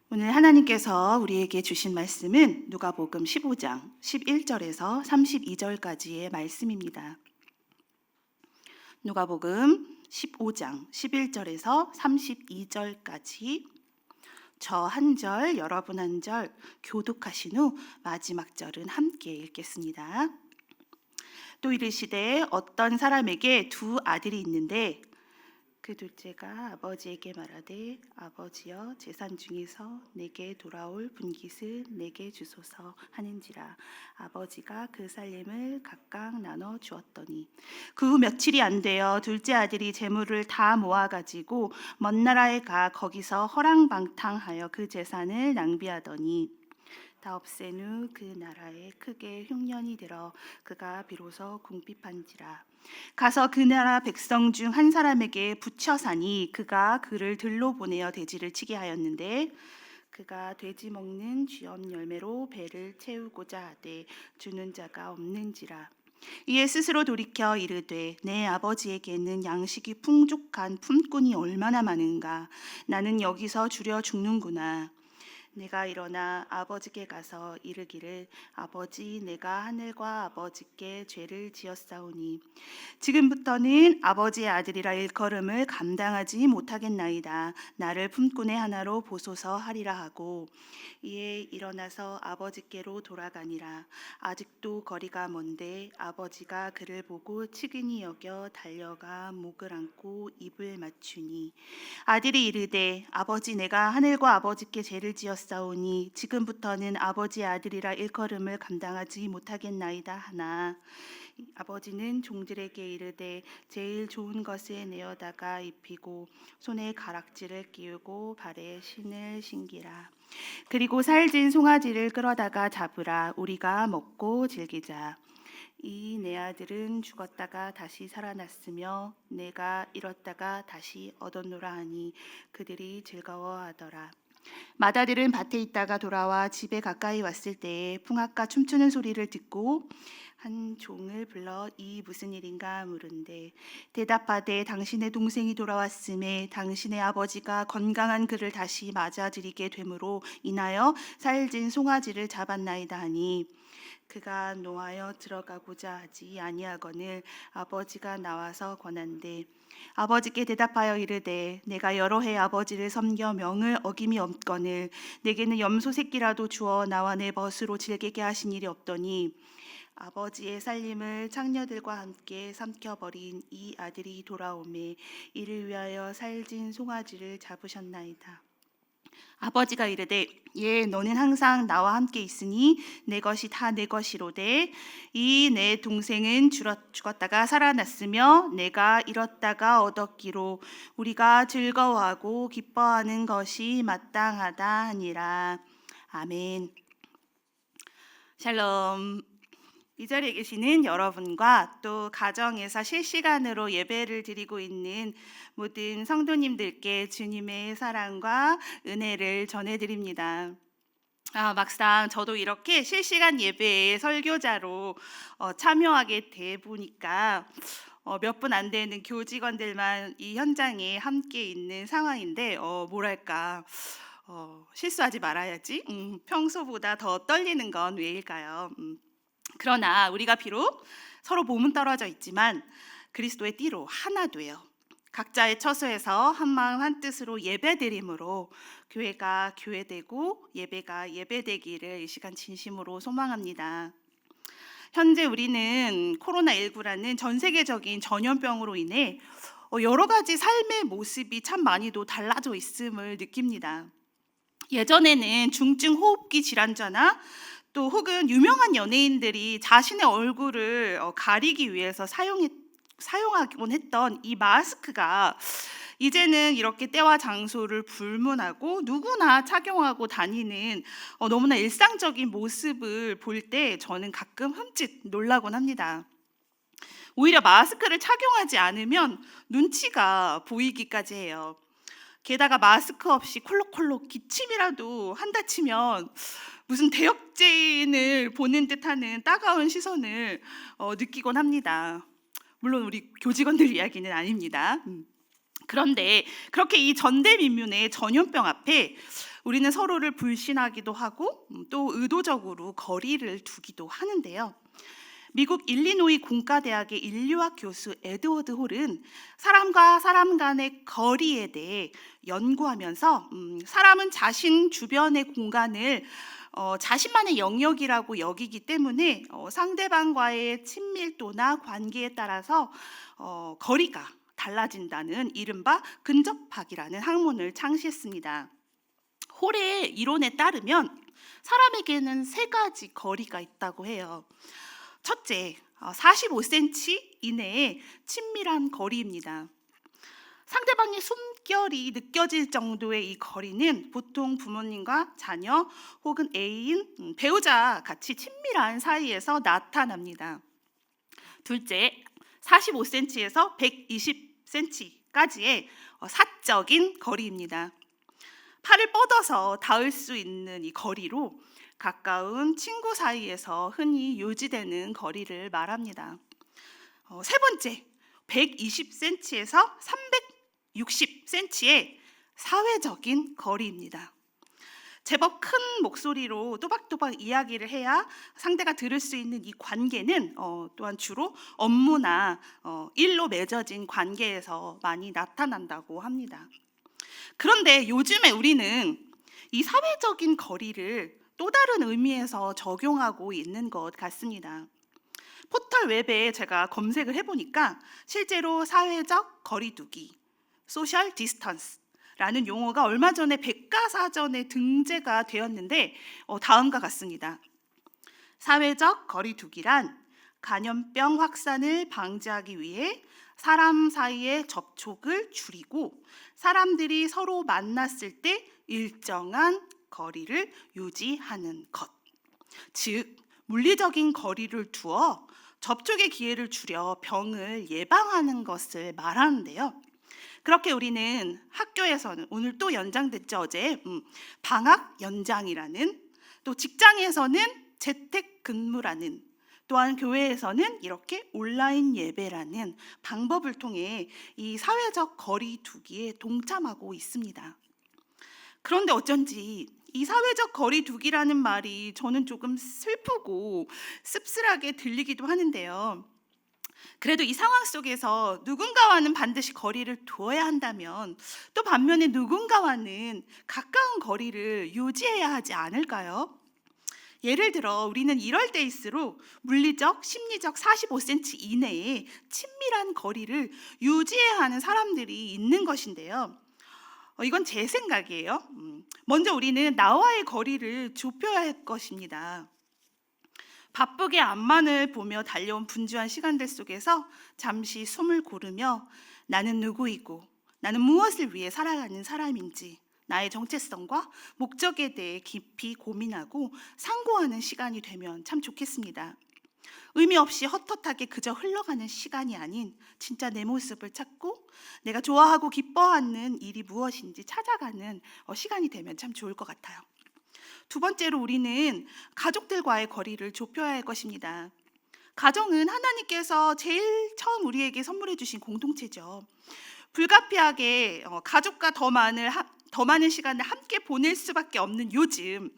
오늘 하나님께서 우리에게 주신 말씀은 누가복음 15장 11절에서 32절까지의 말씀입니다. 누가복음 15장 11절에서 32절까지 저 한 절, 여러분 한 절 교독하신 후 마지막 절은 함께 읽겠습니다. 또 이르시되 어떤 사람에게 두 아들이 있는데 그 둘째가 아버지에게 말하되 아버지여 제산 중에서 내게 돌아올 분깃을 내게 주소서 하는지라. 아버지가 그 살림을 각각 나눠 주었더니 그 후 며칠이 안 되어 둘째 아들이 재물을 다 모아가지고 먼 나라에 가 거기서 허랑방탕하여 그 재산을 낭비하더니 다 없앤 후 그 나라에 크게 흉년이 들어 그가 비로소 궁핍한지라. 가서 그 나라 백성 중 한 사람에게 붙여 사니 그가 그를 들로 보내어 돼지를 치게 하였는데 그가 돼지 먹는 쥐엄 열매로 배를 채우고자 하되 주는 자가 없는지라. 이에 스스로 돌이켜 이르되 내 아버지에게는 양식이 풍족한 품꾼이 얼마나 많은가. 나는 여기서 주려 죽는구나. 내가 일어나 아버지께 가서 이르기를 아버지 내가 하늘과 아버지께 죄를 지었사오니 지금부터는 아버지의 아들이라 일컬음을 감당하지 못하겠나이다. 나를 품꾼의 하나로 보소서 하리라 하고 이에 일어나서 아버지께로 돌아가니라. 아직도 거리가 먼데 아버지가 그를 보고 측은히 여겨 달려가 목을 안고 입을 맞추니 아들이 이르되 아버지 내가 하늘과 아버지께 죄를 지었사오니 지금부터는 아버지의 아들이라 일컬음을 감당하지 못하겠나이다 하나 아버지는 종들에게 이르되 제일 좋은 것을 내어다가 입히고 손에 가락지를 끼우고 발에 신을 신기라. 그리고 살진 송아지를 끌어다가 잡으라. 우리가 먹고 즐기자. 이 내 아들은 죽었다가 다시 살아났으며 내가 잃었다가 다시 얻었노라 하니 그들이 즐거워하더라. 맏아들은 밭에 있다가 돌아와 집에 가까이 왔을 때에 풍악과 춤추는 소리를 듣고 한 종을 불러 이 무슨 일인가 물은데 대답하되 당신의 동생이 돌아왔음에 당신의 아버지가 건강한 그를 다시 맞아들이게 되므로 인하여 살진 송아지를 잡았나이다 하니 그가 노하여 들어가고자 하지 아니하거늘 아버지가 나와서 권한대 아버지께 대답하여 이르되 내가 여러 해 아버지를 섬겨 명을 어김이 없거늘 내게는 염소 새끼라도 주어 나와 내 벗으로 즐기게 하신 일이 없더니 아버지의 살림을 창녀들과 함께 삼켜버린 이 아들이 돌아오매 이를 위하여 살진 송아지를 잡으셨나이다. 아버지가 이르되 예 너는 항상 나와 함께 있으니 내 것이 다 내 것이로되 이 내 동생은 죽었다가 살아났으며 내가 잃었다가 얻었기로 우리가 즐거워하고 기뻐하는 것이 마땅하다 하니라. 아멘. 샬롬. 이 자리에 계시는 여러분과 또 가정에서 실시간으로 예배를 드리고 있는 모든 성도님들께 주님의 사랑과 은혜를 전해드립니다. 막상 저도 이렇게 실시간 예배에 설교자로 참여하게 돼 보니까 몇 분 안 되는 교직원들만 이 현장에 함께 있는 상황인데 뭐랄까 실수하지 말아야지. 평소보다 더 떨리는 건 왜일까요? 그러나 우리가 비록 서로 몸은 떨어져 있지만 그리스도의 띠로 하나 돼요. 각자의 처소에서 한마음 한뜻으로 예배드림으로 교회가 교회되고 예배가 예배되기를 이 시간 진심으로 소망합니다. 현재 우리는 코로나19라는 전 세계적인 전염병으로 인해 여러 가지 삶의 모습이 참 많이도 달라져 있음을 느낍니다. 예전에는 중증 호흡기 질환자나 또 혹은 유명한 연예인들이 자신의 얼굴을 가리기 위해서 사용하곤 했던 이 마스크가 이제는 이렇게 때와 장소를 불문하고 누구나 착용하고 다니는 너무나 일상적인 모습을 볼 때 저는 가끔 흠칫 놀라곤 합니다. 오히려 마스크를 착용하지 않으면 눈치가 보이기까지 해요. 게다가 마스크 없이 콜록콜록 기침이라도 한다 치면 무슨 대역죄인을 보는 듯하는 따가운 시선을 느끼곤 합니다. 물론 우리 교직원들 이야기는 아닙니다. 그런데 그렇게 이 전대미문의 전염병 앞에 우리는 서로를 불신하기도 하고 또 의도적으로 거리를 두기도 하는데요. 미국 일리노이 공과대학의 인류학 교수 에드워드 홀은 사람과 사람 간의 거리에 대해 연구하면서 사람은 자신 주변의 공간을 자신만의 영역이라고 여기기 때문에 상대방과의 친밀도나 관계에 따라서 거리가 달라진다는 이른바 근접학이라는 학문을 창시했습니다. 홀의 이론에 따르면 사람에게는 세 가지 거리가 있다고 해요. 첫째, 45cm 이내의 친밀한 거리입니다. 상대방의 숨결이 느껴질 정도의 이 거리는 보통 부모님과 자녀 혹은 애인, 배우자 같이 친밀한 사이에서 나타납니다. 둘째, 45cm에서 120cm까지의 사적인 거리입니다. 팔을 뻗어서 닿을 수 있는 이 거리로 가까운 친구 사이에서 흔히 유지되는 거리를 말합니다. 세 번째, 120cm에서 360cm의 사회적인 거리입니다. 제법 큰 목소리로 또박또박 이야기를 해야 상대가 들을 수 있는 이 관계는 또한 주로 업무나 일로 맺어진 관계에서 많이 나타난다고 합니다. 그런데 요즘에 우리는 이 사회적인 거리를 또 다른 의미에서 적용하고 있는 것 같습니다. 포털 웹에 제가 검색을 해보니까 실제로 사회적 거리두기, 소셜 디스턴스라는 용어가 얼마 전에 백과사전에 등재가 되었는데 다음과 같습니다. 사회적 거리두기란 감염병 확산을 방지하기 위해 사람 사이의 접촉을 줄이고 사람들이 서로 만났을 때 일정한 거리를 유지하는 것. 즉, 물리적인 거리를 두어 접촉의 기회를 줄여 병을 예방하는 것을 말하는데요. 그렇게 우리는 학교에서는 오늘 또 연장됐죠, 어제 방학 연장이라는, 또 직장에서는 재택근무라는, 또한 교회에서는 이렇게 온라인 예배라는 방법을 통해 이 사회적 거리 두기에 동참하고 있습니다. 그런데 어쩐지 이 사회적 거리 두기라는 말이 저는 조금 슬프고 씁쓸하게 들리기도 하는데요. 그래도 이 상황 속에서 누군가와는 반드시 거리를 두어야 한다면 또 반면에 누군가와는 가까운 거리를 유지해야 하지 않을까요? 예를 들어 우리는 이럴 때일수록 물리적, 심리적 45cm 이내의 친밀한 거리를 유지해야 하는 사람들이 있는 것인데요. 이건 제 생각이에요. 먼저 우리는 나와의 거리를 좁혀야 할 것입니다. 바쁘게 앞만을 보며 달려온 분주한 시간들 속에서 잠시 숨을 고르며 나는 누구이고 나는 무엇을 위해 살아가는 사람인지 나의 정체성과 목적에 대해 깊이 고민하고 상고하는 시간이 되면 참 좋겠습니다. 의미 없이 헛헛하게 그저 흘러가는 시간이 아닌 진짜 내 모습을 찾고 내가 좋아하고 기뻐하는 일이 무엇인지 찾아가는 시간이 되면 참 좋을 것 같아요. 두 번째로 우리는 가족들과의 거리를 좁혀야 할 것입니다. 가정은 하나님께서 제일 처음 우리에게 선물해 주신 공동체죠. 불가피하게 가족과 더 많은 시간을 함께 보낼 수밖에 없는 요즘,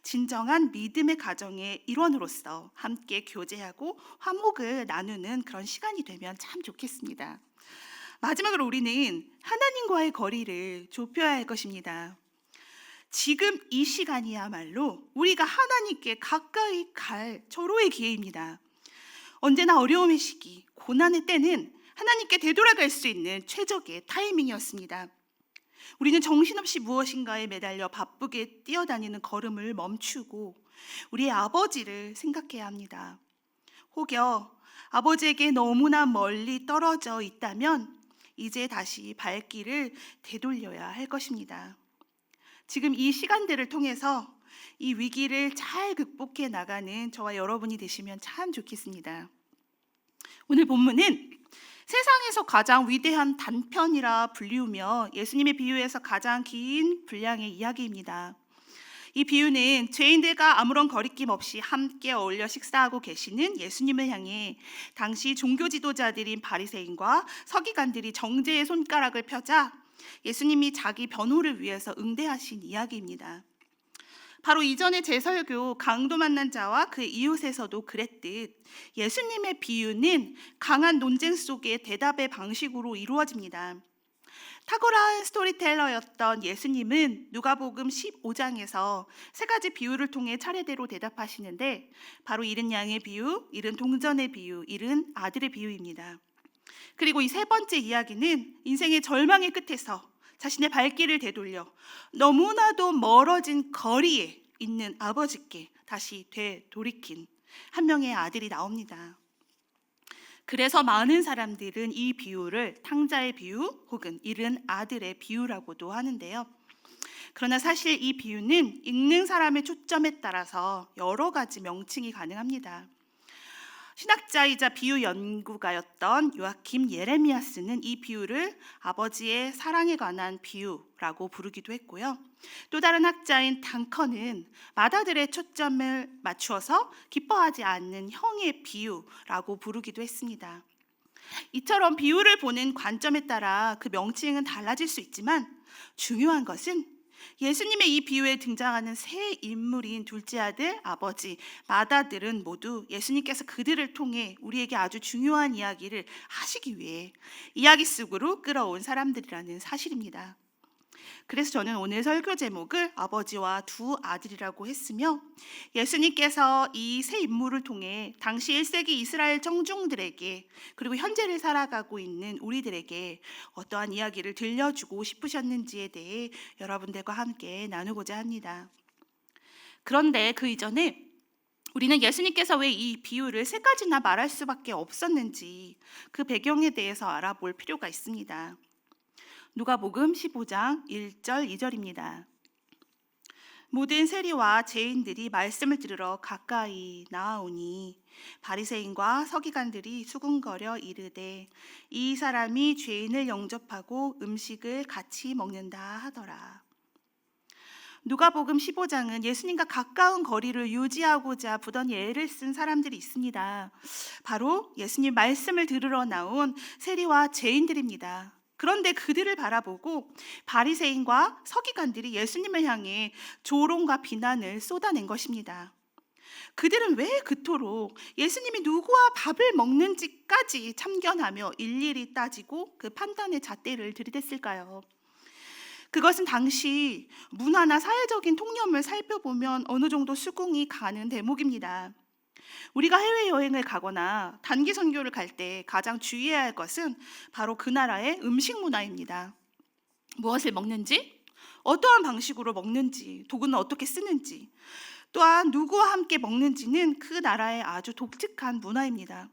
진정한 믿음의 가정의 일원으로서 함께 교제하고 화목을 나누는 그런 시간이 되면 참 좋겠습니다. 마지막으로 우리는 하나님과의 거리를 좁혀야 할 것입니다. 지금 이 시간이야말로 우리가 하나님께 가까이 갈 절호의 기회입니다. 언제나 어려움의 시기, 고난의 때는 하나님께 되돌아갈 수 있는 최적의 타이밍이었습니다. 우리는 정신없이 무엇인가에 매달려 바쁘게 뛰어다니는 걸음을 멈추고 우리의 아버지를 생각해야 합니다. 혹여 아버지에게 너무나 멀리 떨어져 있다면 이제 다시 발길을 되돌려야 할 것입니다. 지금 이 시간들을 통해서 이 위기를 잘 극복해 나가는 저와 여러분이 되시면 참 좋겠습니다. 오늘 본문은 세상에서 가장 위대한 단편이라 불리우며 예수님의 비유에서 가장 긴 분량의 이야기입니다. 이 비유는 죄인들과 아무런 거리낌 없이 함께 어울려 식사하고 계시는 예수님을 향해 당시 종교 지도자들인 바리새인과 서기관들이 정죄의 손가락을 펴자 예수님이 자기 변호를 위해서 응대하신 이야기입니다. 바로 이전의 제설교 강도 만난 자와 그 이웃에서도 그랬듯 예수님의 비유는 강한 논쟁 속의 대답의 방식으로 이루어집니다. 탁월한 스토리텔러였던 예수님은 누가복음 15장에서 세 가지 비유를 통해 차례대로 대답하시는데 바로 잃은 양의 비유, 잃은 동전의 비유, 잃은 아들의 비유입니다. 그리고 이 세 번째 이야기는 인생의 절망의 끝에서 자신의 발길을 되돌려 너무나도 멀어진 거리에 있는 아버지께 다시 되돌이킨 한 명의 아들이 나옵니다. 그래서 많은 사람들은 이 비유를 탕자의 비유 혹은 잃은 아들의 비유라고도 하는데요. 그러나 사실 이 비유는 읽는 사람의 초점에 따라서 여러 가지 명칭이 가능합니다. 신학자이자 비유 연구가였던 요아킴 예레미야스는 이 비유를 아버지의 사랑에 관한 비유라고 부르기도 했고요. 또 다른 학자인 단커는 맏아들의 초점을 맞추어서 기뻐하지 않는 형의 비유라고 부르기도 했습니다. 이처럼 비유를 보는 관점에 따라 그 명칭은 달라질 수 있지만 중요한 것은 예수님의 이 비유에 등장하는 세 인물인 둘째 아들, 아버지, 맏아들은 모두 예수님께서 그들을 통해 우리에게 아주 중요한 이야기를 하시기 위해 이야기 속으로 끌어온 사람들이라는 사실입니다. 그래서 저는 오늘 설교 제목을 아버지와 두 아들이라고 했으며 예수님께서 이 세 인물을 통해 당시 1세기 이스라엘 청중들에게 그리고 현재를 살아가고 있는 우리들에게 어떠한 이야기를 들려주고 싶으셨는지에 대해 여러분들과 함께 나누고자 합니다. 그런데 그 이전에 우리는 예수님께서 왜 이 비유를 세 가지나 말할 수밖에 없었는지 그 배경에 대해서 알아볼 필요가 있습니다. 누가복음 15장 1절 2절입니다. 모든 세리와 죄인들이 말씀을 들으러 가까이 나아오니 바리새인과 서기관들이 수군거려 이르되 이 사람이 죄인을 영접하고 음식을 같이 먹는다 하더라. 누가복음 15장은 예수님과 가까운 거리를 유지하고자 부던 예를 쓴 사람들이 있습니다. 바로 예수님 말씀을 들으러 나온 세리와 죄인들입니다. 그런데 그들을 바라보고 바리새인과 서기관들이 예수님을 향해 조롱과 비난을 쏟아낸 것입니다. 그들은 왜 그토록 예수님이 누구와 밥을 먹는지까지 참견하며 일일이 따지고 그 판단의 잣대를 들이댔을까요? 그것은 당시 문화나 사회적인 통념을 살펴보면 어느 정도 수긍이 가는 대목입니다. 우리가 해외여행을 가거나 단기 선교를 갈 때 가장 주의해야 할 것은 바로 그 나라의 음식 문화입니다. 무엇을 먹는지, 어떠한 방식으로 먹는지, 도구는 어떻게 쓰는지, 또한 누구와 함께 먹는지는 그 나라의 아주 독특한 문화입니다.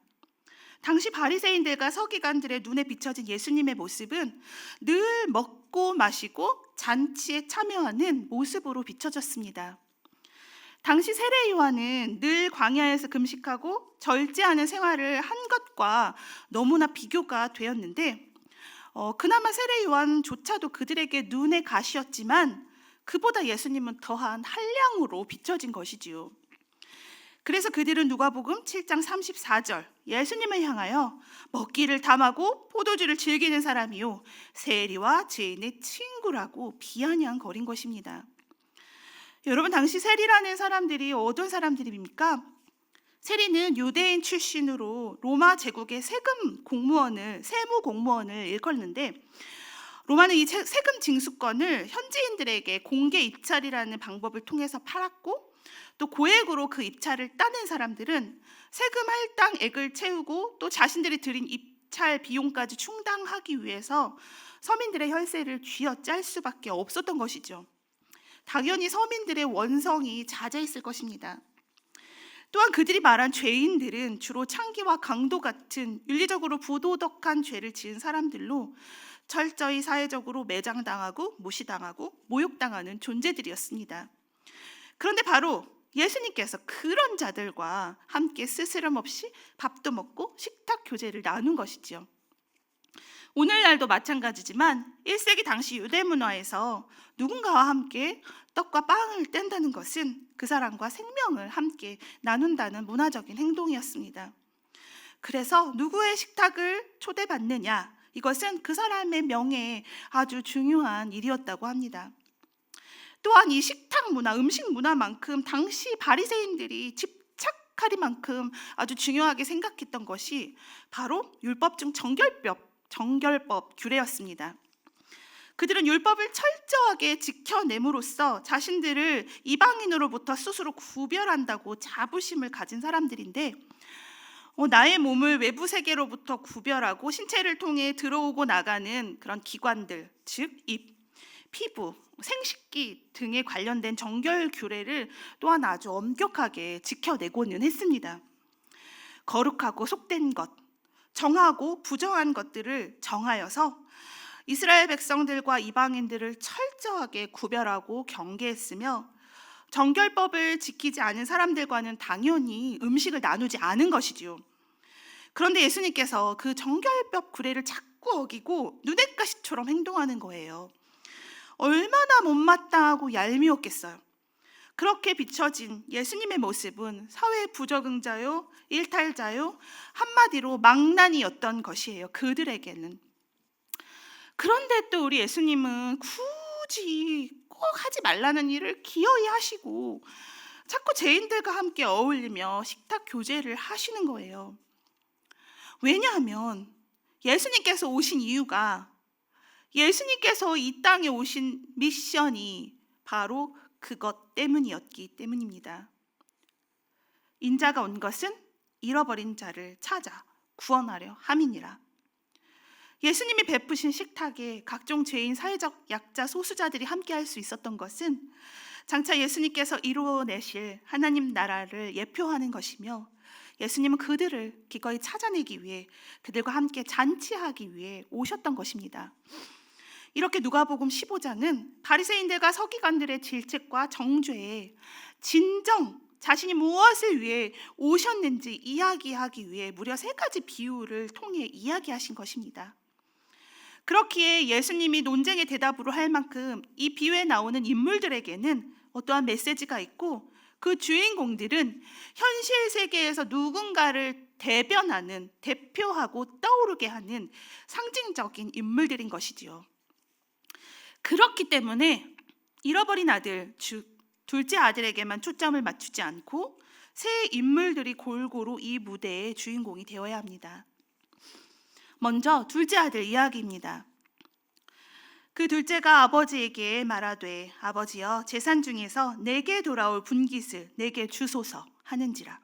당시 바리새인들과 서기관들의 눈에 비춰진 예수님의 모습은 늘 먹고 마시고 잔치에 참여하는 모습으로 비춰졌습니다. 당시 세례 요한은 늘 광야에서 금식하고 절제하는 생활을 한 것과 너무나 비교가 되었는데 그나마 세례 요한조차도 그들에게 눈의 가시였지만 그보다 예수님은 더한 한량으로 비춰진 것이지요. 그래서 그들은 누가복음 7장 34절 예수님을 향하여 먹기를 탐하고 포도주를 즐기는 사람이요 세리와 죄인의 친구라고 비아냥거린 것입니다. 여러분, 당시 세리라는 사람들이 어떤 사람들입니까? 세리는 유대인 출신으로 로마 제국의 세무 공무원을 일컫는데 로마는 이 세금 징수권을 현지인들에게 공개 입찰이라는 방법을 통해서 팔았고 또 고액으로 그 입찰을 따낸 사람들은 세금 할당액을 채우고 또 자신들이 들인 입찰 비용까지 충당하기 위해서 서민들의 혈세를 쥐어짤 수밖에 없었던 것이죠. 당연히 서민들의 원성이 잦아있을 것입니다. 또한 그들이 말한 죄인들은 주로 창기와 강도 같은 윤리적으로 부도덕한 죄를 지은 사람들로 철저히 사회적으로 매장당하고 무시당하고 모욕당하는 존재들이었습니다. 그런데 바로 예수님께서 그런 자들과 함께 스스럼 없이 밥도 먹고 식탁 교제를 나눈 것이지요. 오늘날도 마찬가지지만 1세기 당시 유대 문화에서 누군가와 함께 떡과 빵을 뗀다는 것은 그 사람과 생명을 함께 나눈다는 문화적인 행동이었습니다. 그래서 누구의 식탁을 초대받느냐, 이것은 그 사람의 명예에 아주 중요한 일이었다고 합니다. 또한 이 식탁 문화, 음식 문화만큼 당시 바리새인들이 집착하리만큼 아주 중요하게 생각했던 것이 바로 율법 중 정결법 규례였습니다. 그들은 율법을 철저하게 지켜냄으로써 자신들을 이방인으로부터 스스로 구별한다고 자부심을 가진 사람들인데, 나의 몸을 외부 세계로부터 구별하고 신체를 통해 들어오고 나가는 그런 기관들, 즉 입, 피부, 생식기 등에 관련된 정결 규례를 또한 아주 엄격하게 지켜내고는 했습니다. 거룩하고 속된 것, 정하고 부정한 것들을 정하여서 이스라엘 백성들과 이방인들을 철저하게 구별하고 경계했으며, 정결법을 지키지 않은 사람들과는 당연히 음식을 나누지 않은 것이지요. 그런데 예수님께서 그 정결법 규례를 자꾸 어기고 눈엣 가시처럼 행동하는 거예요. 얼마나 못마땅하고 얄미웠겠어요. 그렇게 비춰진 예수님의 모습은 사회 부적응자요, 일탈자요, 한마디로 망나니였던 것이에요, 그들에게는. 그런데 또 우리 예수님은 굳이 꼭 하지 말라는 일을 기어이 하시고 자꾸 죄인들과 함께 어울리며 식탁 교제를 하시는 거예요. 왜냐하면 예수님께서 오신 이유가, 예수님께서 이 땅에 오신 미션이 바로 그것 때문이었기 때문입니다. 인자가 온 것은 잃어버린 자를 찾아 구원하려 함이니라. 예수님이 베푸신 식탁에 각종 죄인, 사회적 약자, 소수자들이 함께 할 수 있었던 것은 장차 예수님께서 이루어내실 하나님 나라를 예표하는 것이며, 예수님은 그들을 기꺼이 찾아내기 위해, 그들과 함께 잔치하기 위해 오셨던 것입니다. 이렇게 누가복음 15장은 바리새인들과 서기관들의 질책과 정죄에 진정 자신이 무엇을 위해 오셨는지 이야기하기 위해 무려 3가지 비유를 통해 이야기하신 것입니다. 그렇기에 예수님이 논쟁의 대답으로 할 만큼 이 비유에 나오는 인물들에게는 어떠한 메시지가 있고, 그 주인공들은 현실 세계에서 누군가를 대변하는, 대표하고 떠오르게 하는 상징적인 인물들인 것이지요. 그렇기 때문에 잃어버린 아들, 즉 둘째 아들에게만 초점을 맞추지 않고 새 인물들이 골고루 이 무대의 주인공이 되어야 합니다. 먼저 둘째 아들 이야기입니다. 그 둘째가 아버지에게 말하되, 아버지여, 재산 중에서 내게 돌아올 분깃을 내게 주소서 하는지라.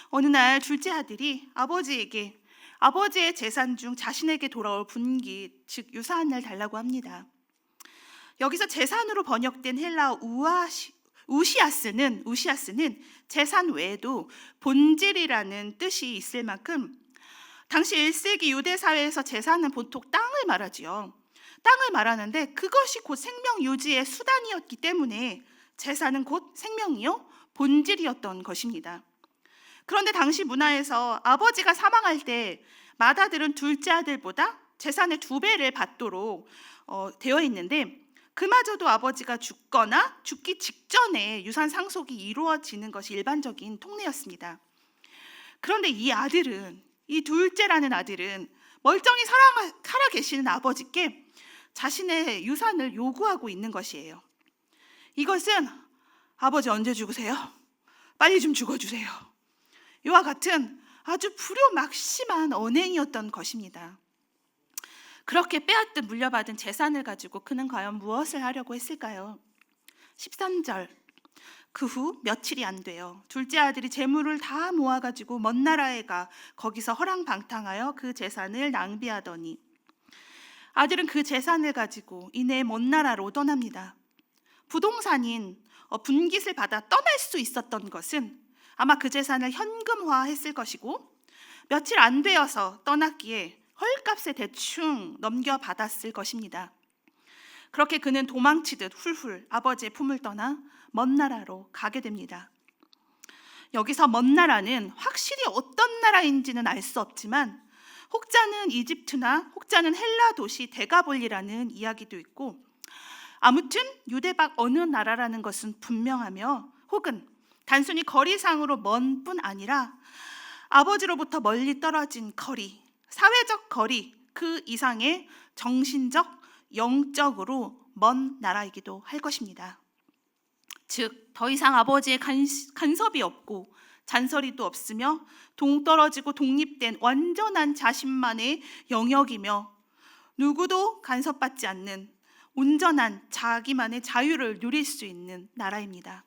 어느 날 둘째 아들이 아버지에게 아버지의 재산 중 자신에게 돌아올 분깃, 즉 유사한을 달라고 합니다. 여기서 재산으로 번역된 헬라어 우시아스는 재산 외에도 본질이라는 뜻이 있을 만큼, 당시 1세기 유대 사회에서 재산은 보통 땅을 말하지요. 땅을 말하는데 그것이 곧 생명 유지의 수단이었기 때문에 재산은 곧 생명이요, 본질이었던 것입니다. 그런데 당시 문화에서 아버지가 사망할 때 맏아들은 둘째 아들보다 재산의 2배를 받도록 되어 있는데, 그마저도 아버지가 죽거나 죽기 직전에 유산 상속이 이루어지는 것이 일반적인 통례였습니다. 그런데 이 둘째라는 아들은 멀쩡히 살아 계시는 아버지께 자신의 유산을 요구하고 있는 것이에요. 이것은 아버지 언제 죽으세요? 빨리 좀 죽어주세요. 이와 같은 아주 불효막심한 언행이었던 것입니다. 그렇게 빼앗듯 물려받은 재산을 가지고 그는 과연 무엇을 하려고 했을까요? 13절, 그 후 며칠이 안 돼요. 둘째 아들이 재물을 다 모아가지고 먼 나라에 가 거기서 허랑방탕하여 그 재산을 낭비하더니, 아들은 그 재산을 가지고 이내 먼 나라로 떠납니다. 부동산인 분깃을 받아 떠날 수 있었던 것은 아마 그 재산을 현금화했을 것이고, 며칠 안 되어서 떠났기에 헐값에 대충 넘겨받았을 것입니다. 그렇게 그는 도망치듯 훌훌 아버지의 품을 떠나 먼 나라로 가게 됩니다. 여기서 먼 나라는 확실히 어떤 나라인지는 알 수 없지만, 혹자는 이집트나 혹자는 헬라 도시 데가볼리라는 이야기도 있고, 아무튼 유대 밖 어느 나라라는 것은 분명하며, 혹은 단순히 거리상으로 먼 뿐 아니라 아버지로부터 멀리 떨어진 거리, 사회적 거리, 그 이상의 정신적, 영적으로 먼 나라이기도 할 것입니다. 즉, 더 이상 아버지의 간섭이 없고 잔소리도 없으며 동떨어지고 독립된 완전한 자신만의 영역이며 누구도 간섭받지 않는 온전한 자기만의 자유를 누릴 수 있는 나라입니다.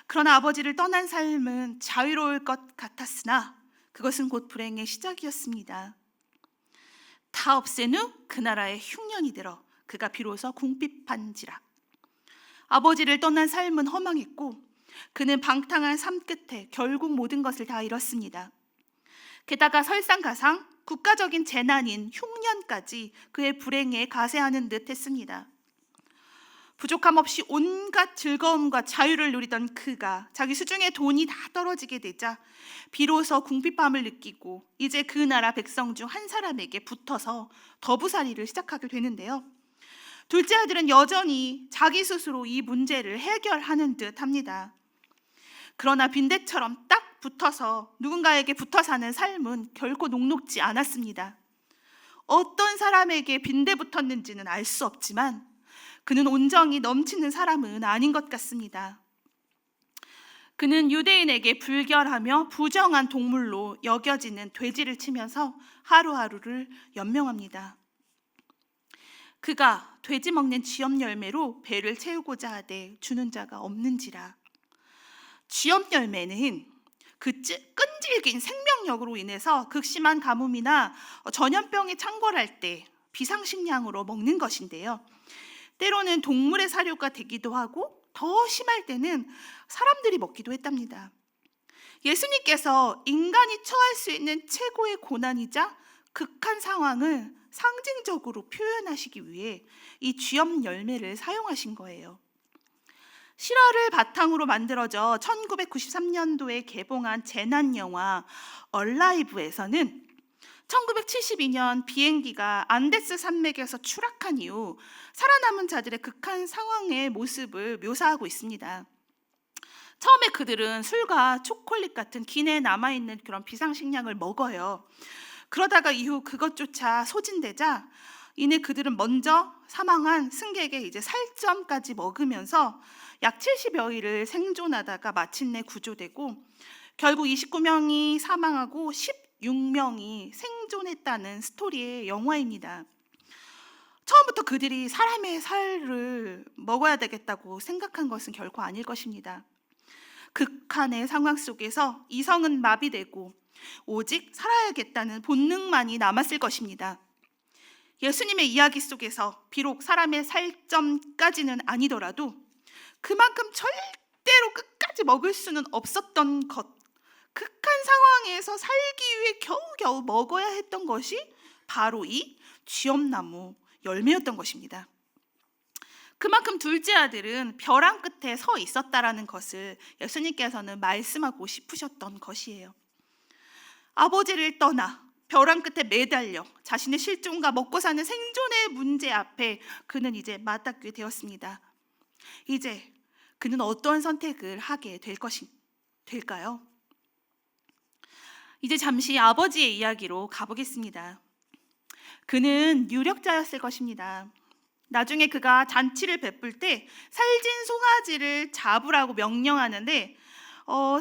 그러나 아버지를 떠난 삶은 자유로울 것 같았으나 그것은 곧 불행의 시작이었습니다. 다 없앤 후 그 나라에 흉년이 들어 그가 비로소 궁핍한지라. 아버지를 떠난 삶은 허망했고 그는 방탕한 삶 끝에 결국 모든 것을 다 잃었습니다. 게다가 설상가상 국가적인 재난인 흉년까지 그의 불행에 가세하는 듯 했습니다. 부족함 없이 온갖 즐거움과 자유를 누리던 그가 자기 수중에 돈이 다 떨어지게 되자 비로소 궁핍함을 느끼고 이제 그 나라 백성 중 한 사람에게 붙어서 더부살이를 시작하게 되는데요. 둘째 아들은 여전히 자기 스스로 이 문제를 해결하는 듯 합니다. 그러나 빈대처럼 딱 붙어서 누군가에게 붙어 사는 삶은 결코 녹록지 않았습니다. 어떤 사람에게 빈대 붙었는지는 알 수 없지만 그는 온정이 넘치는 사람은 아닌 것 같습니다. 그는 유대인에게 불결하며 부정한 동물로 여겨지는 돼지를 치면서 하루하루를 연명합니다. 그가 돼지 먹는 쥐염 열매로 배를 채우고자 하되 주는 자가 없는지라. 쥐염 열매는 그 끈질긴 생명력으로 인해서 극심한 가뭄이나 전염병에 창궐할 때 비상식량으로 먹는 것인데요. 때로는 동물의 사료가 되기도 하고 더 심할 때는 사람들이 먹기도 했답니다. 예수님께서 인간이 처할 수 있는 최고의 고난이자 극한 상황을 상징적으로 표현하시기 위해 이 쥐염 열매를 사용하신 거예요. 실화를 바탕으로 만들어져 1993년도에 개봉한 재난 영화 얼라이브에서는 1972년 비행기가 안데스 산맥에서 추락한 이후 살아남은 자들의 극한 상황의 모습을 묘사하고 있습니다. 처음에 그들은 술과 초콜릿 같은 기내에 남아있는 그런 비상식량을 먹어요. 그러다가 이후 그것조차 소진되자 이내 그들은 먼저 사망한 승객의 이제 살점까지 먹으면서 약 70여일을 생존하다가 마침내 구조되고 결국 29명이 사망하고 16명이 생존했다는 스토리의 영화입니다. 처음부터 그들이 사람의 살을 먹어야 되겠다고 생각한 것은 결코 아닐 것입니다. 극한의 상황 속에서 이성은 마비되고 오직 살아야겠다는 본능만이 남았을 것입니다. 예수님의 이야기 속에서 비록 사람의 살점까지는 아니더라도 그만큼 절대로 끝까지 먹을 수는 없었던 것, 극한 상황에서 살기 위해 겨우겨우 먹어야 했던 것이 바로 이 쥐염나무 열매였던 것입니다. 그만큼 둘째 아들은 벼랑 끝에 서 있었다라는 것을 예수님께서는 말씀하고 싶으셨던 것이에요. 아버지를 떠나 벼랑 끝에 매달려 자신의 실종과 먹고 사는 생존의 문제 앞에 그는 이제 맞닿게 되었습니다. 이제 그는 어떤 선택을 하게 될까요? 이제 잠시 아버지의 이야기로 가보겠습니다. 그는 유력자였을 것입니다. 나중에 그가 잔치를 베풀 때 살진 송아지를 잡으라고 명령하는데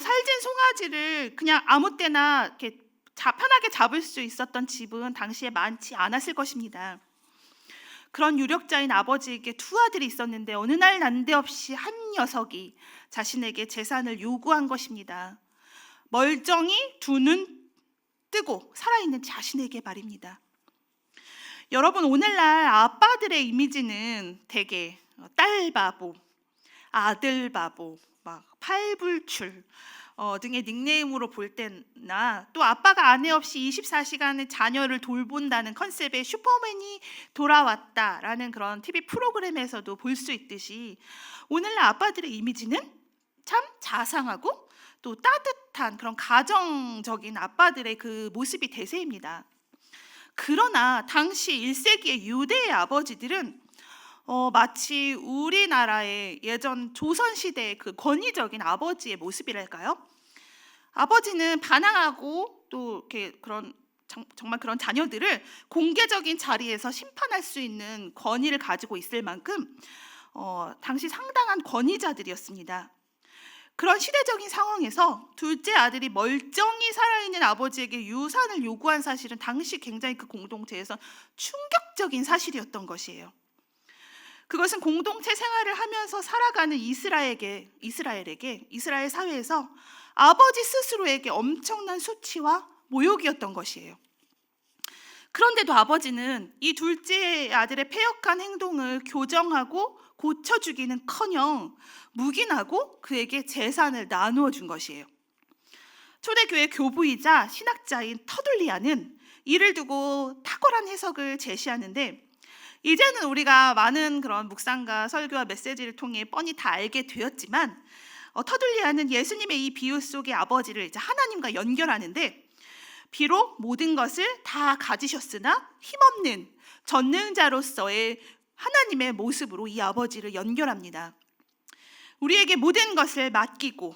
살진 송아지를 그냥 아무 때나 이렇게 편하게 잡을 수 있었던 집은 당시에 많지 않았을 것입니다. 그런 유력자인 아버지에게 두 아들이 있었는데 어느 날 난데없이 한 녀석이 자신에게 재산을 요구한 것입니다. 멀쩡히 두 눈 뜨고 살아있는 자신에게 말입니다. 여러분, 오늘날 아빠들의 이미지는 대개 딸 바보, 아들 바보, 막 팔불출 등의 닉네임으로 볼 때나 또 아빠가 아내 없이 24시간의 자녀를 돌본다는 컨셉의 슈퍼맨이 돌아왔다라는 그런 TV 프로그램에서도 볼 수 있듯이 오늘날 아빠들의 이미지는 참 자상하고 또 따뜻한 그런 가정적인 아빠들의 그 모습이 대세입니다. 그러나 당시 1세기의 유대의 아버지들은 마치 우리나라의 예전 조선시대의 그 권위적인 아버지의 모습이랄까요? 아버지는 반항하고 또 이렇게 그런 정말 그런 자녀들을 공개적인 자리에서 심판할 수 있는 권위를 가지고 있을 만큼 당시 상당한 권위자들이었습니다. 그런 시대적인 상황에서 둘째 아들이 멀쩡히 살아있는 아버지에게 유산을 요구한 사실은 당시 굉장히 그 공동체에서 충격적인 사실이었던 것이에요. 그것은 공동체 생활을 하면서 살아가는 이스라엘 사회에서 아버지 스스로에게 엄청난 수치와 모욕이었던 것이에요. 그런데도 아버지는 이 둘째 아들의 패역한 행동을 교정하고 고쳐주기는커녕 묵인하고 그에게 재산을 나누어 준 것이에요. 초대교회 교부이자 신학자인 터둘리아는 이를 두고 탁월한 해석을 제시하는데, 이제는 우리가 많은 그런 묵상과 설교와 메시지를 통해 뻔히 다 알게 되었지만, 터둘리아는 예수님의 이 비유 속의 아버지를 이제 하나님과 연결하는데, 비록 모든 것을 다 가지셨으나 힘없는 전능자로서의 하나님의 모습으로 이 아버지를 연결합니다. 우리에게 모든 것을 맡기고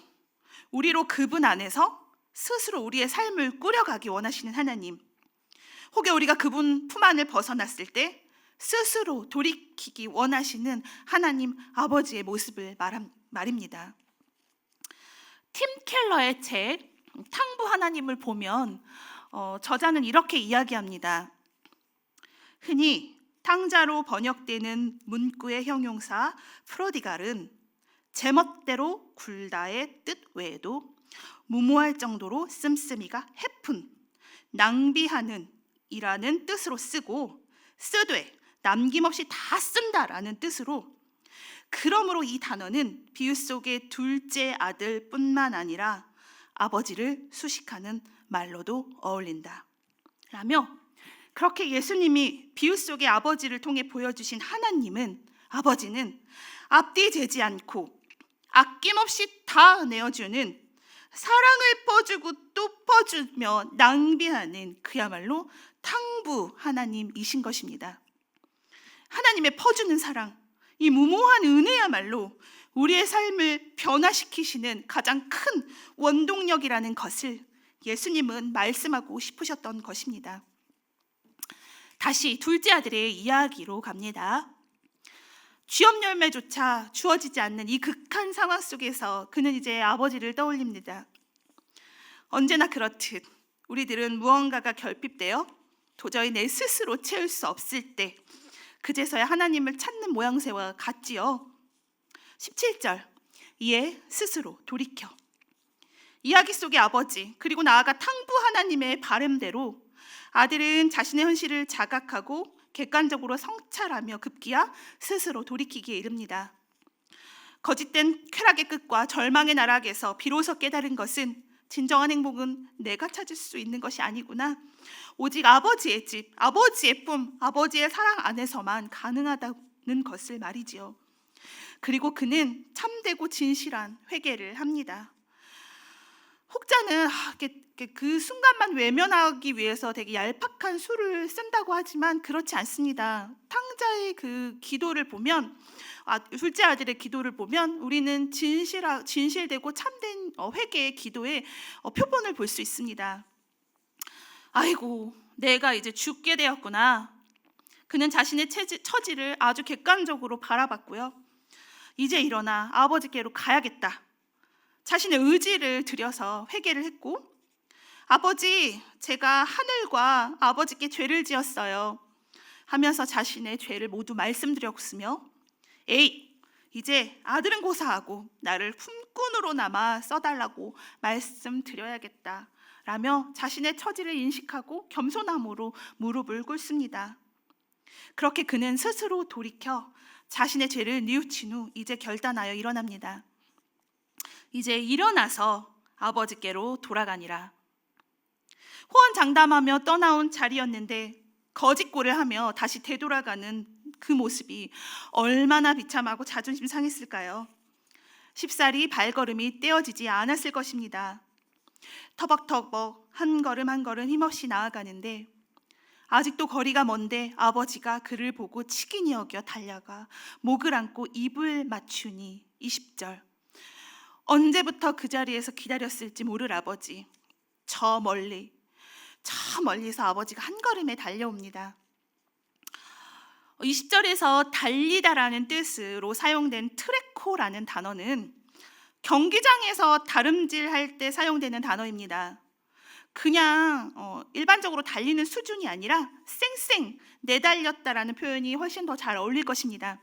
우리로 그분 안에서 스스로 우리의 삶을 꾸려가기 원하시는 하나님, 혹여 우리가 그분 품 안을 벗어났을 때 스스로 돌이키기 원하시는 하나님 아버지의 모습을 말입니다. 팀 켈러의 책 탕부 하나님을 보면 저자는 이렇게 이야기합니다. 흔히 탕자로 번역되는 문구의 형용사 프로디갈은 제멋대로 굴다의 뜻 외에도 무모할 정도로 씀씀이가 해픈, 낭비하는 이라는 뜻으로 쓰고, 쓰되 남김없이 다 쓴다라는 뜻으로, 그러므로 이 단어는 비유 속의 둘째 아들뿐만 아니라 아버지를 수식하는 말로도 어울린다 라며, 그렇게 예수님이 비유 속의 아버지를 통해 보여주신 아버지는 앞뒤 재지 않고 아낌없이 다 내어주는, 사랑을 퍼주고 또 퍼주며 낭비하는 그야말로 탕부 하나님이신 것입니다. 하나님의 퍼주는 사랑, 이 무모한 은혜야말로 우리의 삶을 변화시키시는 가장 큰 원동력이라는 것을 예수님은 말씀하고 싶으셨던 것입니다. 다시 둘째 아들의 이야기로 갑니다. 쥐업 열매조차 주어지지 않는 이 극한 상황 속에서 그는 이제 아버지를 떠올립니다. 언제나 그렇듯 우리들은 무언가가 결핍되어 도저히 내 스스로 채울 수 없을 때 그제서야 하나님을 찾는 모양새와 같지요. 17절, 이에 스스로 돌이켜. 이야기 속의 아버지, 그리고 나아가 탕부 하나님의 바램대로 아들은 자신의 현실을 자각하고 객관적으로 성찰하며 급기야 스스로 돌이키기에 이릅니다. 거짓된 쾌락의 끝과 절망의 나락에서 비로소 깨달은 것은 진정한 행복은 내가 찾을 수 있는 것이 아니구나, 오직 아버지의 집, 아버지의 품, 아버지의 사랑 안에서만 가능하다는 것을 말이지요. 그리고 그는 참되고 진실한 회개를 합니다. 혹자는 그 순간만 외면하기 위해서 되게 얄팍한 수를 쓴다고 하지만 그렇지 않습니다. 탕자의 그 기도를 보면, 둘째 아들의 기도를 보면 우리는 진실되고 참된 회개의 기도의 표본을 볼 수 있습니다. 아이고, 내가 이제 죽게 되었구나. 그는 자신의 처지를 아주 객관적으로 바라봤고요. 이제 일어나 아버지께로 가야겠다. 자신의 의지를 들여서 회개를 했고, 아버지, 제가 하늘과 아버지께 죄를 지었어요 하면서 자신의 죄를 모두 말씀드렸으며, 이제 아들은 고사하고 나를 품꾼으로나마 써달라고 말씀드려야겠다 라며 자신의 처지를 인식하고 겸손함으로 무릎을 꿇습니다. 그렇게 그는 스스로 돌이켜 자신의 죄를 뉘우친 후 이제 결단하여 일어납니다. 이제 일어나서 아버지께로 돌아가니라. 호언장담하며 떠나온 자리였는데 거짓골을 하며 다시 되돌아가는 그 모습이 얼마나 비참하고 자존심 상했을까요? 쉽사리 발걸음이 떼어지지 않았을 것입니다. 터벅터벅 한 걸음 한 걸음 힘없이 나아가는데 아직도 거리가 먼데 아버지가 그를 보고 치긴이 여겨 달려가 목을 안고 입을 맞추니 20절, 언제부터 그 자리에서 기다렸을지 모를 아버지, 저 멀리 저 멀리서 아버지가 한 걸음에 달려옵니다. 20절에서 달리다라는 뜻으로 사용된 트레코라는 단어는 경기장에서 다름질할 때 사용되는 단어입니다. 그냥 일반적으로 달리는 수준이 아니라 쌩쌩 내달렸다라는 표현이 훨씬 더 잘 어울릴 것입니다.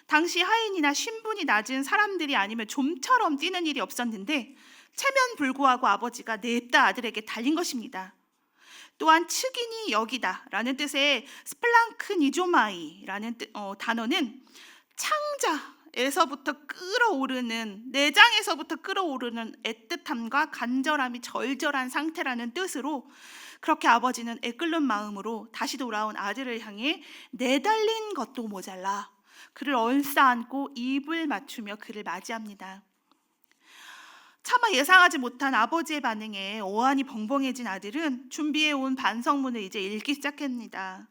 당시 하인이나 신분이 낮은 사람들이 아니면 좀처럼 뛰는 일이 없었는데 체면불구하고 아버지가 냅다 아들에게 달린 것입니다. 또한 측인이 여기다라는 뜻의 스플랑크니조마이라는 단어는 창자에서부터 끌어오르는, 내장에서부터 끌어오르는 애틋함과 간절함이 절절한 상태라는 뜻으로, 그렇게 아버지는 애끓는 마음으로 다시 돌아온 아들을 향해 내달린 것도 모자라 그를 얼싸안고 입을 맞추며 그를 맞이합니다. 차마 예상하지 못한 아버지의 반응에 어안이 벙벙해진 아들은 준비해온 반성문을 이제 읽기 시작합니다.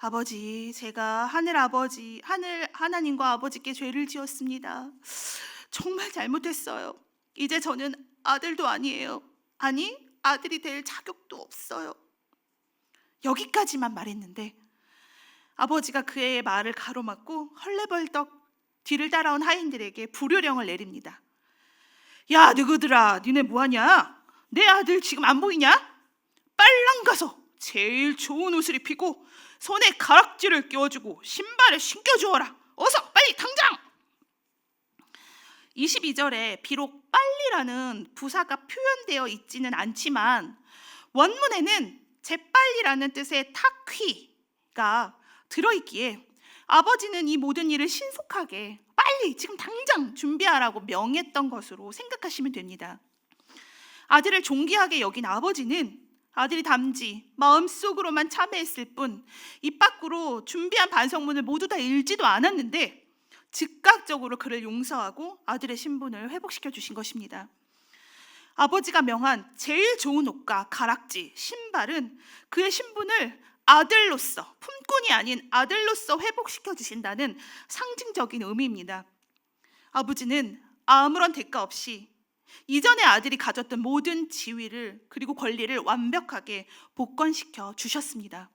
아버지, 제가 하늘 하나님과 아버지께 죄를 지었습니다. 정말 잘못했어요. 이제 저는 아들도 아니에요. 아니, 아들이 될 자격도 없어요. 여기까지만 말했는데 아버지가 그의 말을 가로막고 헐레벌떡 뒤를 따라온 하인들에게 불효령을 내립니다. 야, 너희들아, 니네 뭐하냐? 내 아들 지금 안 보이냐? 빨랑 가서 제일 좋은 옷을 입히고 손에 가락지를 끼워주고 신발에 신겨주어라. 어서 빨리 당장! 22절에 비록 빨리라는 부사가 표현되어 있지는 않지만 원문에는 재빨리라는 뜻의 타퀴가 들어있기에 아버지는 이 모든 일을 신속하게 빨리 지금 당장 준비하라고 명했던 것으로 생각하시면 됩니다. 아들을 존귀하게 여긴 아버지는 아들이 담지 마음속으로만 참회했을 뿐 입 밖으로 준비한 반성문을 모두 다 읽지도 않았는데 즉각적으로 그를 용서하고 아들의 신분을 회복시켜 주신 것입니다. 아버지가 명한 제일 좋은 옷과 가락지, 신발은 그의 신분을 아들로서, 품꾼이 아닌 아들로서 회복시켜 주신다는 상징적인 의미입니다. 아버지는 아무런 대가 없이 이전에 아들이 가졌던 모든 지위를 그리고 권리를 완벽하게 복권시켜 주셨습니다.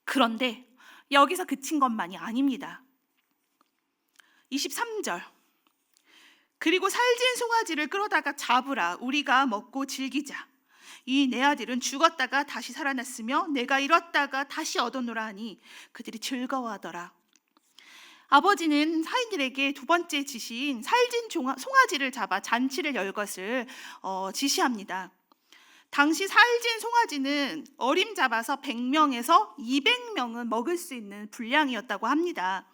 그런데 여기서 그친 것만이 아닙니다. 23절, 그리고 살진 송아지를 끌어다가 잡으라. 우리가 먹고 즐기자. 이 내 아들은 죽었다가 다시 살아났으며 내가 잃었다가 다시 얻어노라 하니 그들이 즐거워하더라. 아버지는 사인들에게 두 번째 지시인 살진 송아지를 잡아 잔치를 열 것을 지시합니다. 당시 살진 송아지는 어림잡아서 100명에서 200명은 먹을 수 있는 분량이었다고 합니다.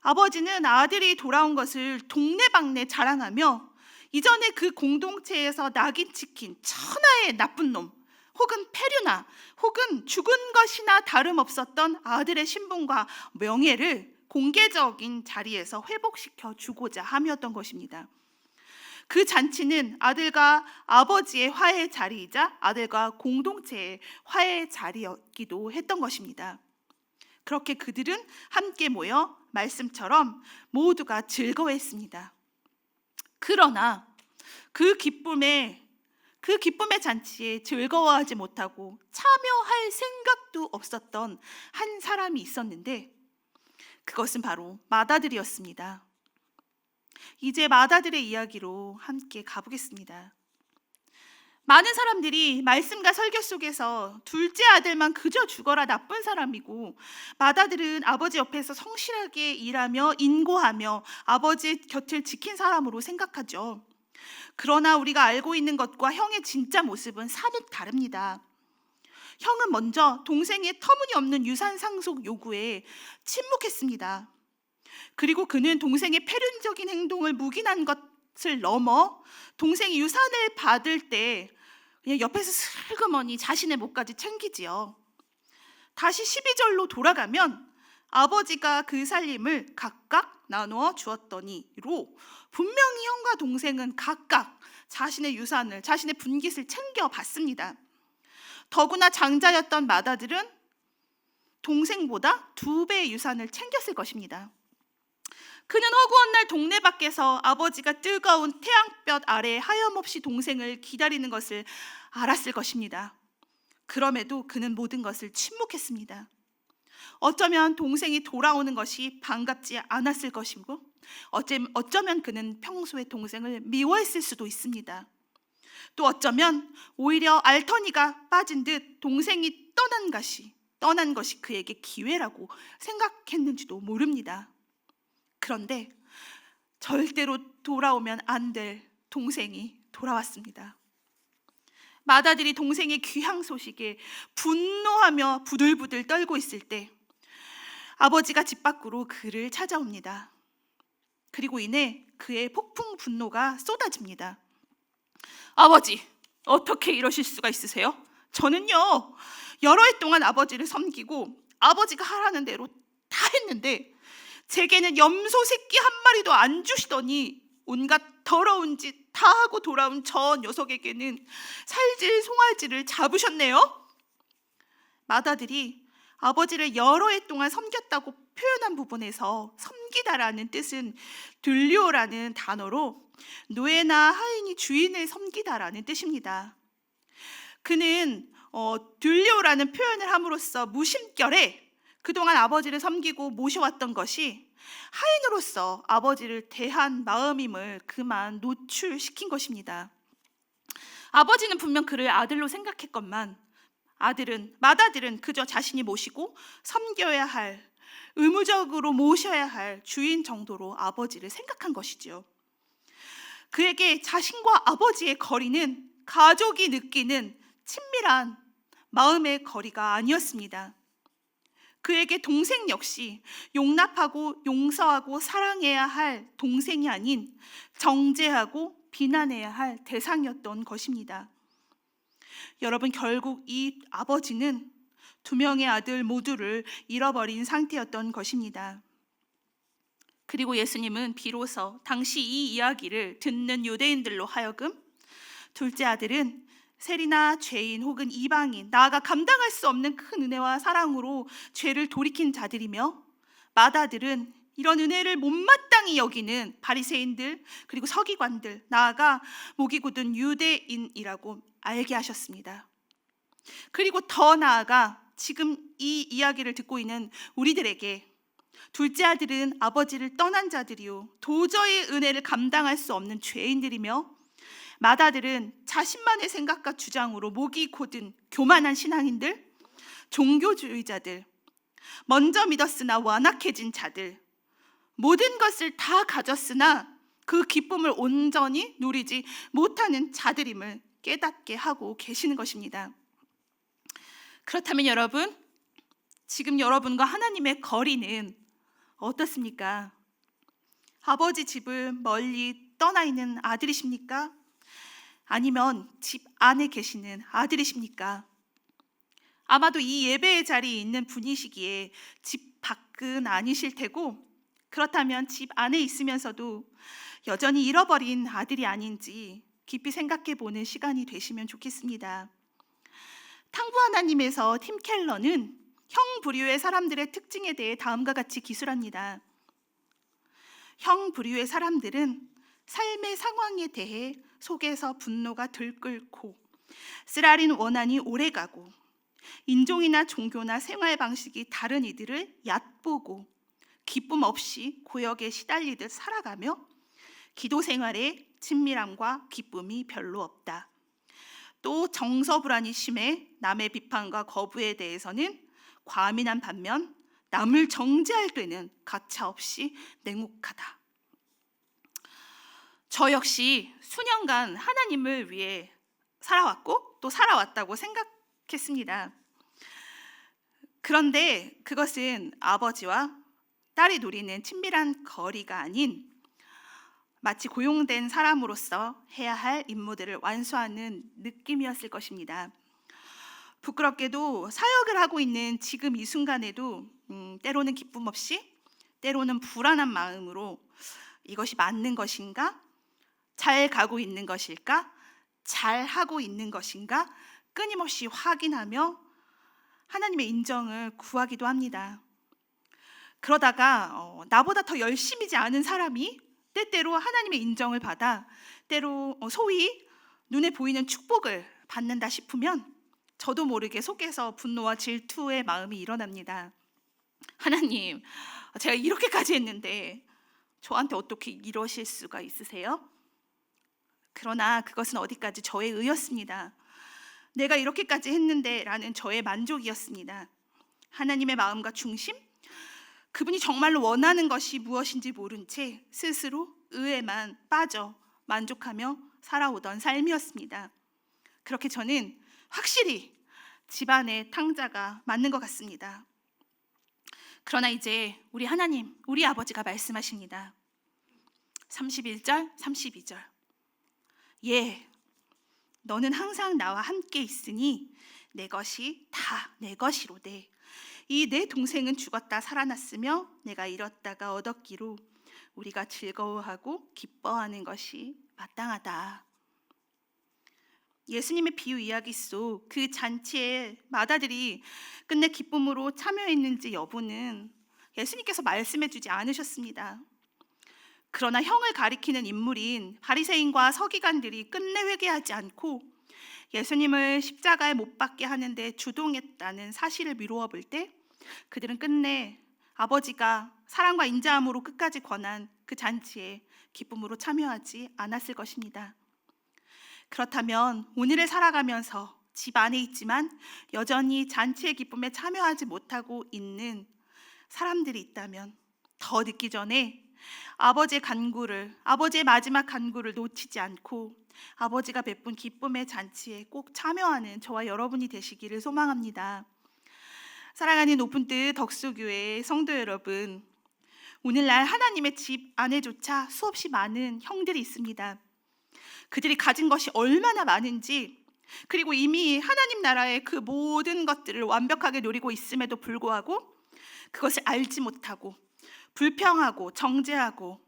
아버지는 아들이 돌아온 것을 동네방네 자랑하며 이전에 그 공동체에서 낙인 찍힌 천하의 나쁜 놈 혹은 폐류나 혹은 죽은 것이나 다름없었던 아들의 신분과 명예를 공개적인 자리에서 회복시켜 주고자 함이었던 것입니다. 그 잔치는 아들과 아버지의 화해의 자리이자 아들과 공동체의 화해의 자리였기도 했던 것입니다. 그렇게 그들은 함께 모여 말씀처럼 모두가 즐거워했습니다. 그러나 그 기쁨의 잔치에 즐거워하지 못하고 참여할 생각도 없었던 한 사람이 있었는데 그것은 바로 맏아들이었습니다. 이제 맏아들의 이야기로 함께 가보겠습니다. 많은 사람들이 말씀과 설교 속에서 둘째 아들만 그저 죽어라 나쁜 사람이고 맏아들은 아버지 옆에서 성실하게 일하며 인고하며 아버지의 곁을 지킨 사람으로 생각하죠. 그러나 우리가 알고 있는 것과 형의 진짜 모습은 사뭇 다릅니다. 형은 먼저 동생의 터무니없는 유산 상속 요구에 침묵했습니다. 그리고 그는 동생의 패륜적인 행동을 묵인한 것을 넘어 동생이 유산을 받을 때 그냥 옆에서 슬그머니 자신의 몫까지 챙기지요. 다시 12절로 돌아가면 아버지가 그 살림을 각각 나누어 주었더니로 분명히 형과 동생은 각각 자신의 유산을, 자신의 분깃을 챙겨받습니다. 더구나 장자였던 맏아들은 동생보다 2배의 유산을 챙겼을 것입니다. 그는 허구한 날 동네 밖에서 아버지가 뜨거운 태양볕 아래 하염없이 동생을 기다리는 것을 알았을 것입니다. 그럼에도 그는 모든 것을 침묵했습니다. 어쩌면 동생이 돌아오는 것이 반갑지 않았을 것이고 어쩌면 그는 평소에 동생을 미워했을 수도 있습니다. 또 어쩌면 오히려 알터니가 빠진 듯 동생이 떠난 것이 그에게 기회라고 생각했는지도 모릅니다. 그런데 절대로 돌아오면 안 될 동생이 돌아왔습니다. 맏아들이 동생의 귀향 소식에 분노하며 부들부들 떨고 있을 때 아버지가 집 밖으로 그를 찾아옵니다. 그리고 이내 그의 폭풍 분노가 쏟아집니다. 아버지, 어떻게 이러실 수가 있으세요? 저는요, 여러 해 동안 아버지를 섬기고 아버지가 하라는 대로 다 했는데 제게는 염소 새끼 한 마리도 안 주시더니 온갖 더러운 짓 다 하고 돌아온 저 녀석에게는 살질 송아지를 잡으셨네요. 맏아들이 아버지를 여러 해 동안 섬겼다고 표현한 부분에서 섬기다라는 뜻은 둘리오라는 단어로 노예나 하인이 주인을 섬기다라는 뜻입니다. 그는 둘리오라는 표현을 함으로써 무심결에 그동안 아버지를 섬기고 모셔왔던 것이 하인으로서 아버지를 대한 마음임을 그만 노출시킨 것입니다. 아버지는 분명 그를 아들로 생각했건만 맏아들은 그저 자신이 모시고 섬겨야 할, 의무적으로 모셔야 할 주인 정도로 아버지를 생각한 것이죠. 그에게 자신과 아버지의 거리는 가족이 느끼는 친밀한 마음의 거리가 아니었습니다. 그에게 동생 역시 용납하고 용서하고 사랑해야 할 동생이 아닌 정죄하고 비난해야 할 대상이었던 것입니다. 여러분, 결국 이 아버지는 두 명의 아들 모두를 잃어버린 상태였던 것입니다. 그리고 예수님은 비로소 당시 이 이야기를 듣는 유대인들로 하여금 둘째 아들은 세리나 죄인 혹은 이방인, 나아가 감당할 수 없는 큰 은혜와 사랑으로 죄를 돌이킨 자들이며 맏아들은 이런 은혜를 못마땅히 여기는 바리새인들 그리고 서기관들, 나아가 목이 굳은 유대인이라고 알게 하셨습니다. 그리고 더 나아가 지금 이 이야기를 듣고 있는 우리들에게 둘째 아들은 아버지를 떠난 자들이요 도저히 은혜를 감당할 수 없는 죄인들이며 맏아들은 자신만의 생각과 주장으로 목이 곧은 교만한 신앙인들, 종교주의자들, 먼저 믿었으나 완악해진 자들, 모든 것을 다 가졌으나 그 기쁨을 온전히 누리지 못하는 자들임을 깨닫게 하고 계시는 것입니다. 그렇다면 여러분, 지금 여러분과 하나님의 거리는 어떻습니까? 아버지 집을 멀리 떠나 있는 아들이십니까? 아니면 집 안에 계시는 아들이십니까? 아마도 이 예배의 자리에 있는 분이시기에 집 밖은 아니실 테고, 그렇다면 집 안에 있으면서도 여전히 잃어버린 아들이 아닌지 깊이 생각해 보는 시간이 되시면 좋겠습니다. 탕부 하나님에서 팀 켈러는 형 부류의 사람들의 특징에 대해 다음과 같이 기술합니다. 형 부류의 사람들은 삶의 상황에 대해 속에서 분노가 들끓고 쓰라린 원한이 오래가고 인종이나 종교나 생활 방식이 다른 이들을 얕보고 기쁨 없이 고역에 시달리듯 살아가며 기도 생활에 친밀함과 기쁨이 별로 없다. 또 정서불안이 심해 남의 비판과 거부에 대해서는 과민한 반면 남을 정죄할 때는 가차없이 냉혹하다. 저 역시 수년간 하나님을 위해 살아왔고 또 살아왔다고 생각했습니다. 그런데 그것은 아버지와 딸이 누리는 친밀한 거리가 아닌 마치 고용된 사람으로서 해야 할 임무들을 완수하는 느낌이었을 것입니다. 부끄럽게도 사역을 하고 있는 지금 이 순간에도 때로는 기쁨 없이 때로는 불안한 마음으로 이것이 맞는 것인가? 잘 가고 있는 것일까? 잘 하고 있는 것인가? 끊임없이 확인하며 하나님의 인정을 구하기도 합니다. 그러다가 나보다 더 열심이지 않은 사람이 때때로 하나님의 인정을 받아 때로 소위 눈에 보이는 축복을 받는다 싶으면 저도 모르게 속에서 분노와 질투의 마음이 일어납니다. 하나님, 제가 이렇게까지 했는데 저한테 어떻게 이러실 수가 있으세요? 그러나 그것은 어디까지 저의 의였습니다. 내가 이렇게까지 했는데 라는 저의 만족이었습니다. 하나님의 마음과 중심, 그분이 정말로 원하는 것이 무엇인지 모른 채 스스로 의에만 빠져 만족하며 살아오던 삶이었습니다. 그렇게 저는 확실히 집안의 탕자가 맞는 것 같습니다. 그러나 이제 우리 하나님, 우리 아버지가 말씀하십니다. 31절, 32절. 예, 너는 항상 나와 함께 있으니 내 것이 다 내 것이로되 이 내 동생은 죽었다 살아났으며 내가 잃었다가 얻었기로 우리가 즐거워하고 기뻐하는 것이 마땅하다. 예수님의 비유 이야기 속 그 잔치에 마다들이 끝내 기쁨으로 참여했는지 여부는 예수님께서 말씀해 주지 않으셨습니다. 그러나 형을 가리키는 인물인 바리새인과 서기관들이 끝내 회개하지 않고 예수님을 십자가에 못 박게 하는데 주동했다는 사실을 미루어 볼 때 그들은 끝내 아버지가 사랑과 인자함으로 끝까지 권한 그 잔치에 기쁨으로 참여하지 않았을 것입니다. 그렇다면 오늘을 살아가면서 집 안에 있지만 여전히 잔치의 기쁨에 참여하지 못하고 있는 사람들이 있다면 더 늦기 전에 아버지의 간구를, 아버지의 마지막 간구를 놓치지 않고 아버지가 베푼 기쁨의 잔치에 꼭 참여하는 저와 여러분이 되시기를 소망합니다. 사랑하는 오픈뜻 덕수교회 성도 여러분, 오늘날 하나님의 집 안에조차 수없이 많은 형들이 있습니다. 그들이 가진 것이 얼마나 많은지, 그리고 이미 하나님 나라의 그 모든 것들을 완벽하게 누리고 있음에도 불구하고 그것을 알지 못하고 불평하고 정죄하고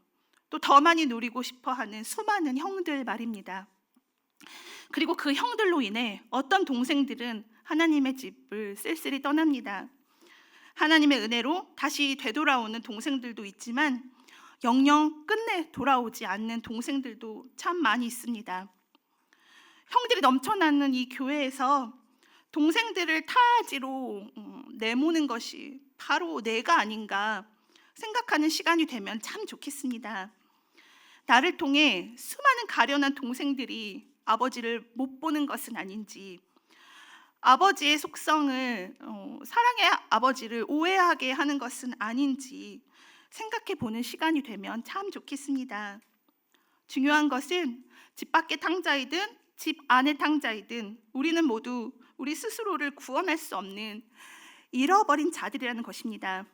또 더 많이 누리고 싶어하는 수많은 형들 말입니다. 그리고 그 형들로 인해 어떤 동생들은 하나님의 집을 쓸쓸히 떠납니다. 하나님의 은혜로 다시 되돌아오는 동생들도 있지만 영영 끝내 돌아오지 않는 동생들도 참 많이 있습니다. 형들이 넘쳐나는 이 교회에서 동생들을 타지로 내모는 것이 바로 내가 아닌가 생각하는 시간이 되면 참 좋겠습니다. 나를 통해 수많은 가련한 동생들이 아버지를 못 보는 것은 아닌지, 아버지의 속성을 사랑의 아버지를 오해하게 하는 것은 아닌지 생각해 보는 시간이 되면 참 좋겠습니다. 중요한 것은 집 밖의 탕자이든 집 안의 탕자이든 우리는 모두 우리 스스로를 구원할 수 없는 잃어버린 자들이라는 것입니다.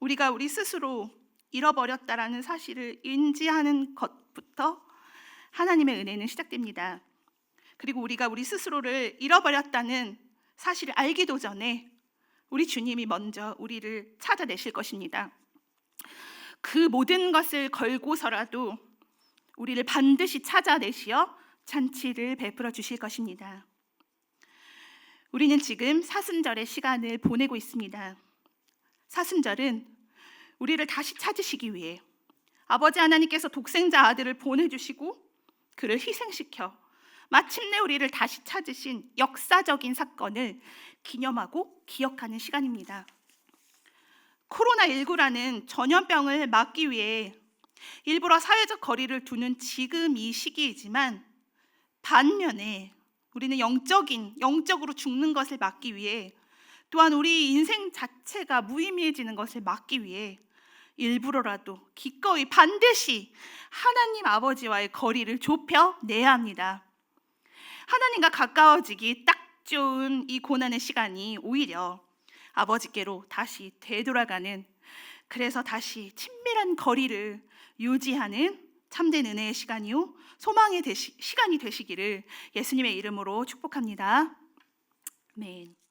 우리가 우리 스스로 잃어버렸다라는 사실을 인지하는 것부터 하나님의 은혜는 시작됩니다. 그리고 우리가 우리 스스로를 잃어버렸다는 사실을 알기도 전에 우리 주님이 먼저 우리를 찾아내실 것입니다. 그 모든 것을 걸고서라도 우리를 반드시 찾아내시어 잔치를 베풀어 주실 것입니다. 우리는 지금 사순절의 시간을 보내고 있습니다. 사순절은 우리를 다시 찾으시기 위해 아버지 하나님께서 독생자 아들을 보내주시고 그를 희생시켜 마침내 우리를 다시 찾으신 역사적인 사건을 기념하고 기억하는 시간입니다. 코로나19라는 전염병을 막기 위해 일부러 사회적 거리를 두는 지금 이 시기이지만 반면에 우리는 영적으로 죽는 것을 막기 위해 또한 우리 인생 자체가 무의미해지는 것을 막기 위해 일부러라도 기꺼이 반드시 하나님 아버지와의 거리를 좁혀내야 합니다. 하나님과 가까워지기 딱 좋은 이 고난의 시간이 오히려 아버지께로 다시 되돌아가는, 그래서 다시 친밀한 거리를 유지하는 참된 은혜의 시간이요 소망의 시간이 되시기를 예수님의 이름으로 축복합니다. 아멘.